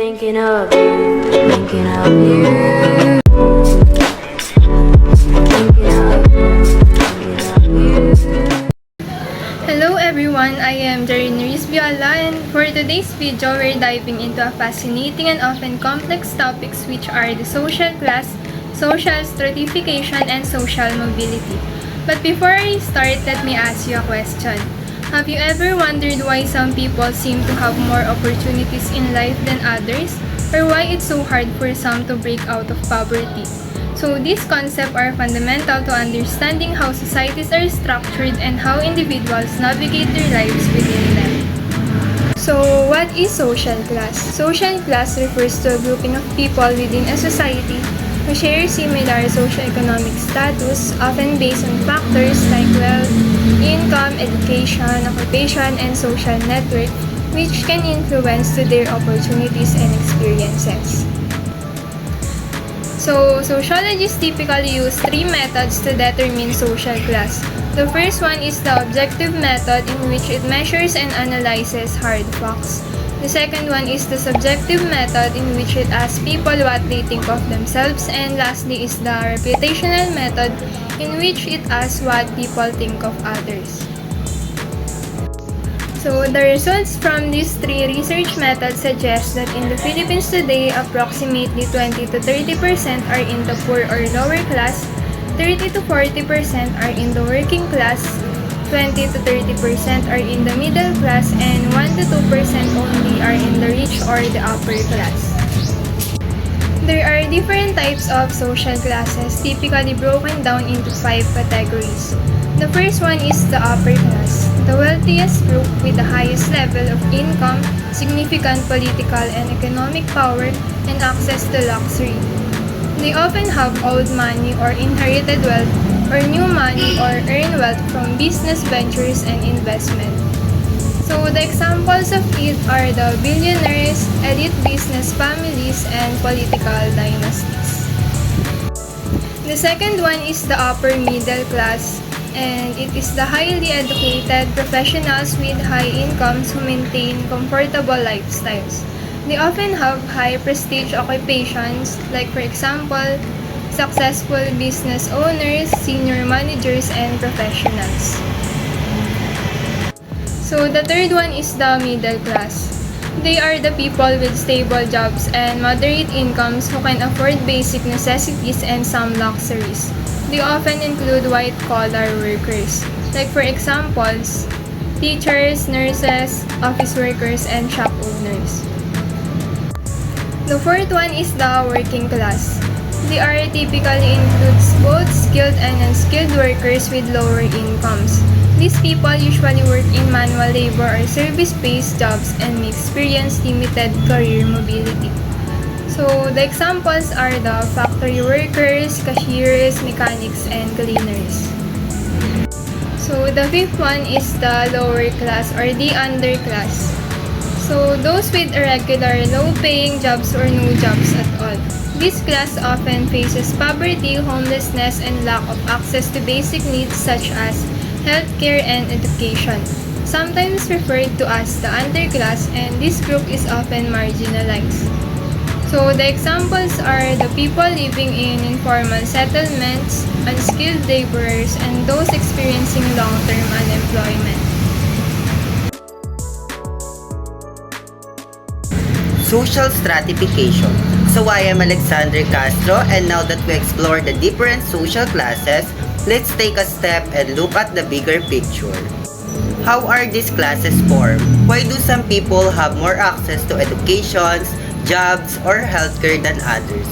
thinking of you, thinking of you. Hello everyone, I am Jarinaris Viola, and for today's video, we're diving into a fascinating and often complex topics which are the social class, social stratification, and social mobility. But before I start, let me ask you a question. Have you ever wondered why some people seem to have more opportunities in life than others? Or why it's so hard for some to break out of poverty? So these concepts are fundamental to understanding how societies are structured and how individuals navigate their lives within them. So what is social class? Social class refers to a grouping of people within a society who share similar socioeconomic status, often based on factors like wealth, income, education, occupation, and social network, which can influence to their opportunities and experiences. So, sociologists typically use three methods to determine social class. The first one is the objective method, in which it measures and analyzes hard facts. The second one is the subjective method, in which it asks people what they think of themselves. And lastly is the reputational method, in which it asks what people think of others. So, the results from these three research methods suggest that in the Philippines today, approximately 20 to 30% are in the poor or lower class, 30 to 40% are in the working class, 20 to 30% are in the middle class, and 1 to 2% only are in the rich or the upper class. There are different types of social classes, typically broken down into 5 categories. The first one is the upper class, the wealthiest group with the highest level of income, significant political and economic power, and access to luxury. They often have old money or inherited wealth, or new money or earn wealth from business ventures and investment. So the examples of it are the billionaires, elite business families, and political dynasties. The second one is the upper middle class, and it is the highly educated professionals with high incomes who maintain comfortable lifestyles. They often have high prestige occupations, like for example, successful business owners, senior managers, and professionals. So the third one is the middle class. They are the people with stable jobs and moderate incomes who can afford basic necessities and some luxuries. They often include white-collar workers, like for examples, teachers, nurses, office workers, and shop owners. The fourth one is the working class. They are typically includes both skilled and unskilled workers with lower incomes. These people usually work in manual labor or service-based jobs and may experience limited career mobility. So, the examples are the factory workers, cashiers, mechanics, and cleaners. So, the fifth one is the lower class or the underclass. So, those with irregular, low-paying jobs or no jobs at all. This class often faces poverty, homelessness, and lack of access to basic needs such as healthcare and education. Sometimes referred to as the underclass, and this group is often marginalized. So the examples are the people living in informal settlements, unskilled laborers, and those experiencing long-term unemployment. Social stratification. So I am Alexander Castro, and now that we explore the different social classes, let's take a step and look at the bigger picture. How are these classes formed? Why do some people have more access to education, jobs, or healthcare than others?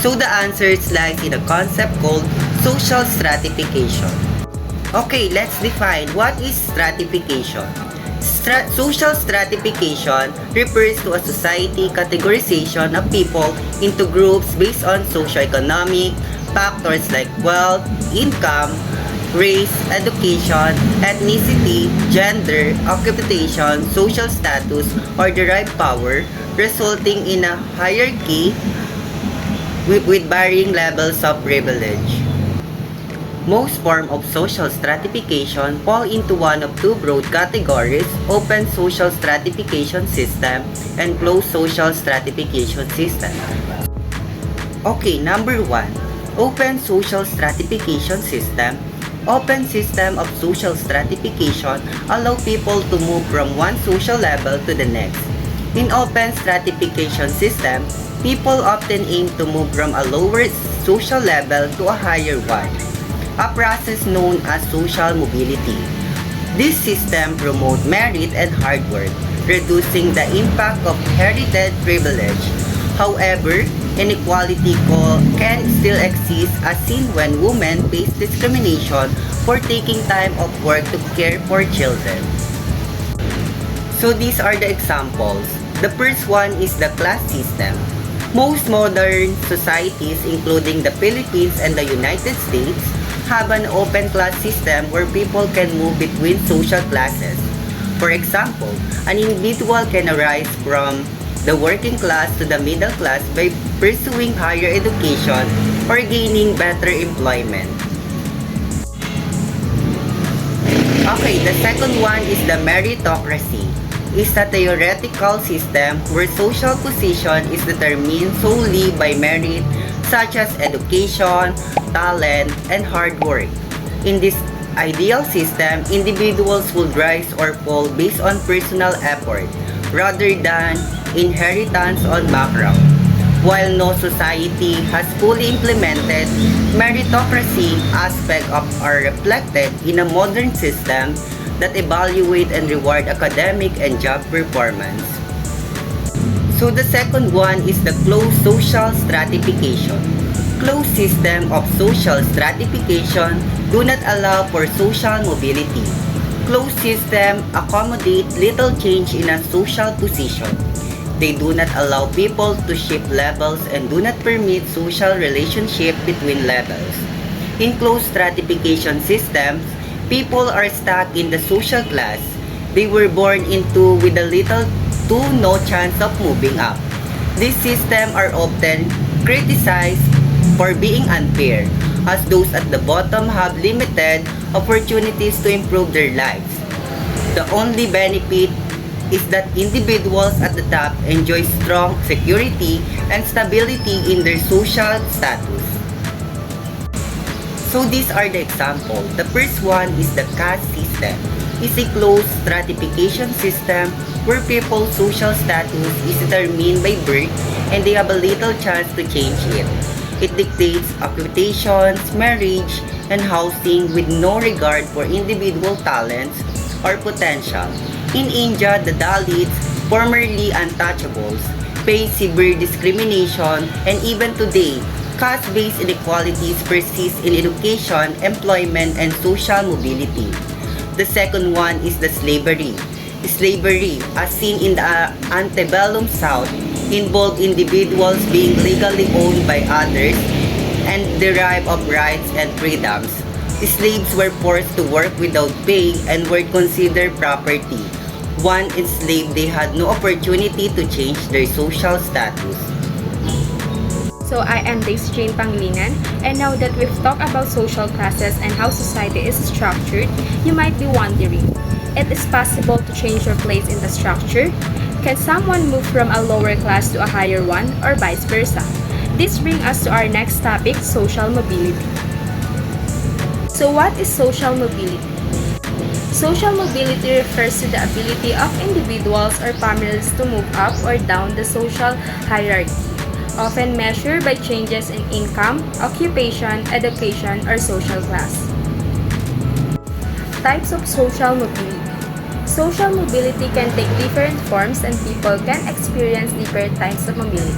So the answer lies in a concept called social stratification. Okay, let's define what is stratification. Social stratification refers to a society categorization of people into groups based on socioeconomic factors like wealth, income, race, education, ethnicity, gender, occupation, social status, or derived power, resulting in a hierarchy with varying levels of privilege. Most forms of social stratification fall into one of two broad categories: open social stratification system and closed social stratification system. Okay, number 1. Open social stratification system. Open system of social stratification allow people to move from one social level to the next. In open stratification system, people often aim to move from a lower social level to a higher one, a process known as social mobility. This system promotes merit and hard work, reducing the impact of inherited privilege. However, inequality can still exist as seen when women face discrimination for taking time off work to care for children. So these are the examples. The first one is the class system. Most modern societies, including the Philippines and the United States, have an open class system where people can move between social classes. For example, an individual can arise from the working class to the middle class by pursuing higher education or gaining better employment. Okay, the second one is the meritocracy. It's a theoretical system where social position is determined solely by merit such as education, talent, and hard work. In this ideal system, individuals would rise or fall based on personal effort rather than inheritance on background. While no society has fully implemented meritocracy, aspects are reflected in a modern system that evaluate and reward academic and job performance. So the second one is the closed social stratification. Closed system of social stratification do not allow for social mobility. Closed system accommodate little change in a social position. They do not allow people to shift levels and do not permit social relationship between levels. In closed stratification systems, people are stuck in the social class they were born into with a little to no chance of moving up. These systems are often criticized for being unfair, as those at the bottom have limited opportunities to improve their lives. The only benefit is that individuals at the top enjoy strong security and stability in their social status. So these are the examples. The first one is the caste system. It's a closed stratification system where people's social status is determined by birth and they have a little chance to change it. It dictates occupations, marriage, and housing with no regard for individual talents or potential. In India, the Dalits, formerly untouchables, face severe discrimination, and even today, caste-based inequalities persist in education, employment, and social mobility. The second one is the slavery. Slavery, as seen in the antebellum South, involved individuals being legally owned by others and derive of rights and freedoms. Slaves were forced to work without pay and were considered property. Once enslaved, they had no opportunity to change their social status. So I am Daisy Jane Panglingan, and now that we've talked about social classes and how society is structured, you might be wondering, it is possible to change your place in the structure? Can someone move from a lower class to a higher one, or vice versa? This brings us to our next topic, social mobility. So what is social mobility? Social mobility refers to the ability of individuals or families to move up or down the social hierarchy, often measured by changes in income, occupation, education, or social class. Types of social mobility. Social mobility can take different forms and people can experience different types of mobility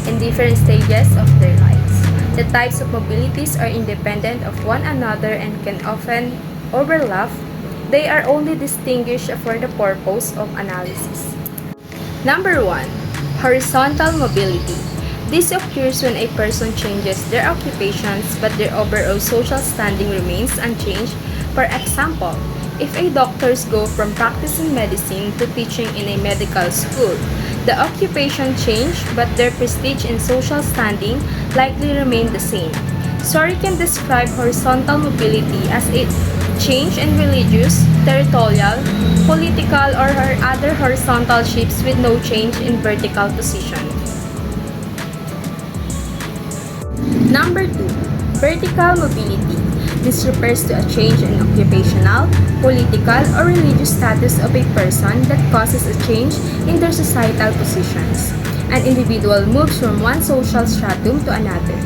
in different stages of their lives. The types of mobilities are independent of one another and can often overlap. They are only distinguished for the purpose of analysis. Number 1. Horizontal mobility. This occurs when a person changes their occupations but their overall social standing remains unchanged. For example, if a doctors go from practicing medicine to teaching in a medical school, the occupation changed but their prestige and social standing likely remain the same. Story can describe horizontal mobility as a change in religious, territorial, political, or other horizontal shifts with no change in vertical position. Number 2. Vertical mobility. This refers to a change in occupational, political, or religious status of a person that causes a change in their societal positions. An individual moves from one social stratum to another.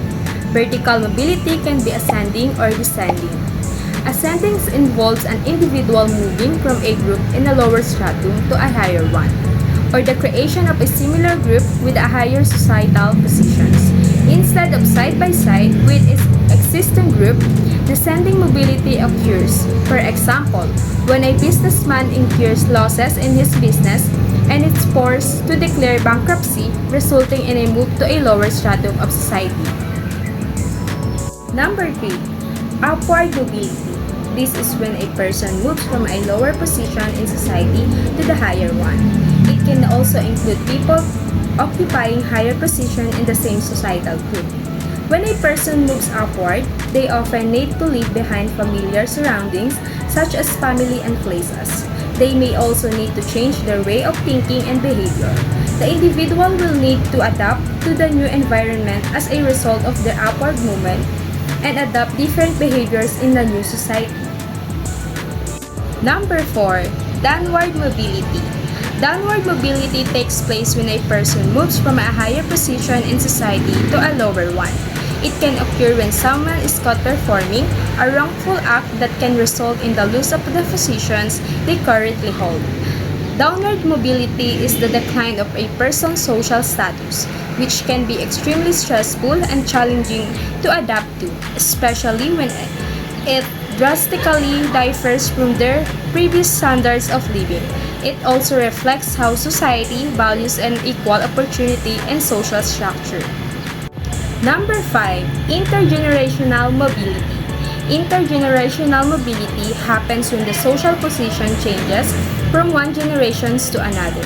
Vertical mobility can be ascending or descending. Ascending involves an individual moving from a group in a lower stratum to a higher one, or the creation of a similar group with a higher societal positions. Instead of side-by-side with its existing group, descending mobility occurs. For example, when a businessman incurs losses in his business and is forced to declare bankruptcy, resulting in a move to a lower stratum of society. Number 3. Upward mobility. This is when a person moves from a lower position in society to the higher one. It can also include people occupying higher position in the same societal group. When a person moves upward, they often need to leave behind familiar surroundings such as family and places. They may also need to change their way of thinking and behavior. The individual will need to adapt to the new environment as a result of their upward movement and adopt different behaviors in the new society. Number 4. Downward mobility. Downward mobility takes place when a person moves from a higher position in society to a lower one. It can occur when someone is caught performing a wrongful act that can result in the loss of the positions they currently hold. Downward mobility is the decline of a person's social status, which can be extremely stressful and challenging to adapt to, especially when it drastically differs from their previous standards of living. It also reflects how society values an equal opportunity and social structure. Number 5. Intergenerational mobility. Intergenerational mobility happens when the social position changes from one generation to another.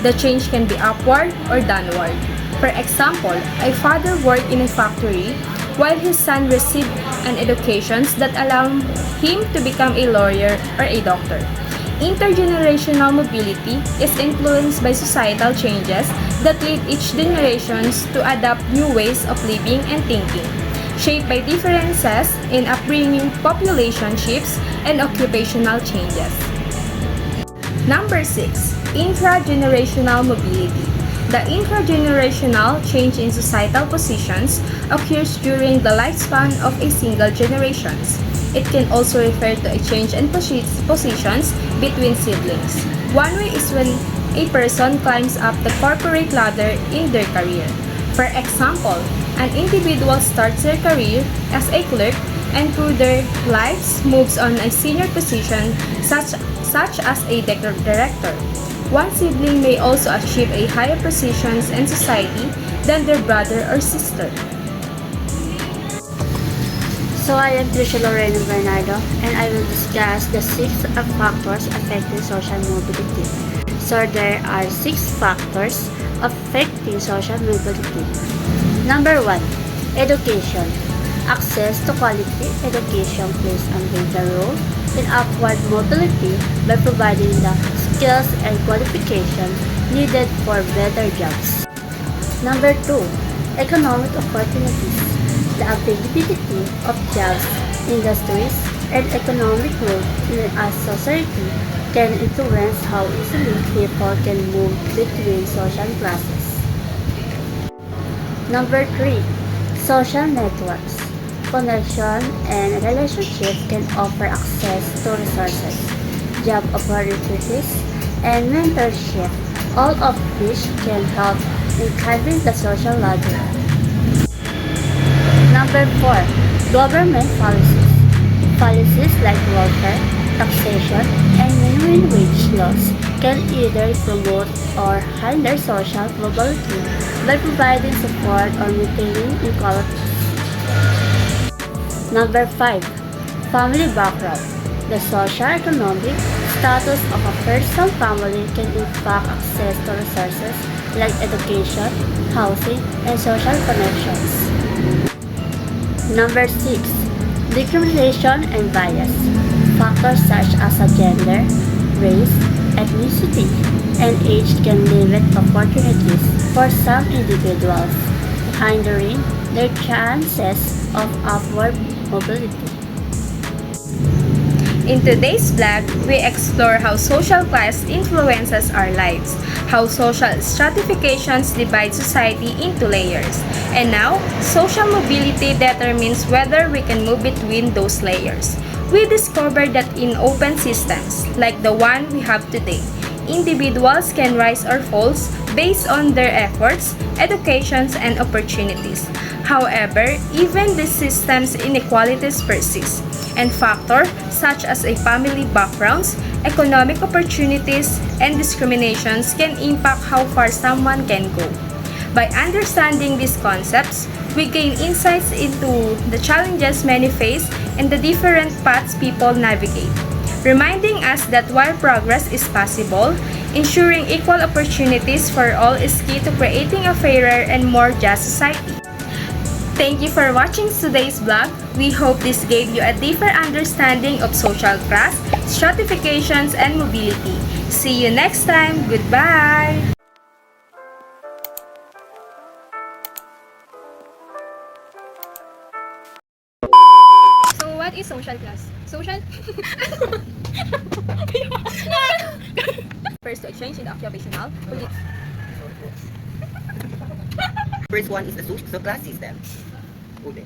The change can be upward or downward. For example, a father worked in a factory while his son received an education that allowed him to become a lawyer or a doctor. Intergenerational mobility is influenced by societal changes that lead each generation to adopt new ways of living and thinking, shaped by differences in upbringing, population shifts, and occupational changes. Number 6. Intragenerational mobility. The intragenerational change in societal positions occurs during the lifespan of a single generation. It can also refer to a change in positions between siblings. One way is when a person climbs up the corporate ladder in their career. For example, an individual starts their career as a clerk and through their lives moves on a senior position such as a director. One sibling may also achieve a higher position in society than their brother or sister. So I am Tricia Lorena Bernardo and I will discuss the 6 factors affecting social mobility. So there are 6 factors affecting social mobility. Number 1. Education. Access to quality education plays a major role in upward mobility by providing the skills and qualifications needed for better jobs. Number 2. Economic opportunities. The availability of jobs, industries, and economic growth in a society can influence how easily people can move between social classes. Number 3. Social networks. Connection and relationships can offer access to resources, job opportunities, and mentorship, all of which can help in climbing the social ladder. Number 4. Government policies. Policies like welfare, taxation, and minimum wage laws can either promote or hinder social mobility by providing support or maintaining equality. Number 5. Family background. The socio-economic status of a person's family can impact access to resources like education, housing, and social connections. Number 6. Discrimination and bias. Factors such as gender, race, ethnicity, and age can limit opportunities for some individuals, hindering their chances of upward mobility. In today's vlog, we explore how social class influences our lives, how social stratifications divide society into layers, and now, social mobility determines whether we can move between those layers. We discovered that in open systems, like the one we have today, individuals can rise or fall based on their efforts, educations, and opportunities. However, even these systems inequalities persist, and factors such as a family backgrounds, economic opportunities, and discriminations can impact how far someone can go. By understanding these concepts, we gain insights into the challenges many face and the different paths people navigate, reminding us that while progress is possible, ensuring equal opportunities for all is key to creating a fairer and more just society. Thank you for watching today's vlog. We hope this gave you a deeper understanding of social class, stratifications, and mobility. See you next time. Goodbye! So, what is social class? Social? First to exchange in the occupational, First one is the social class system. Okay.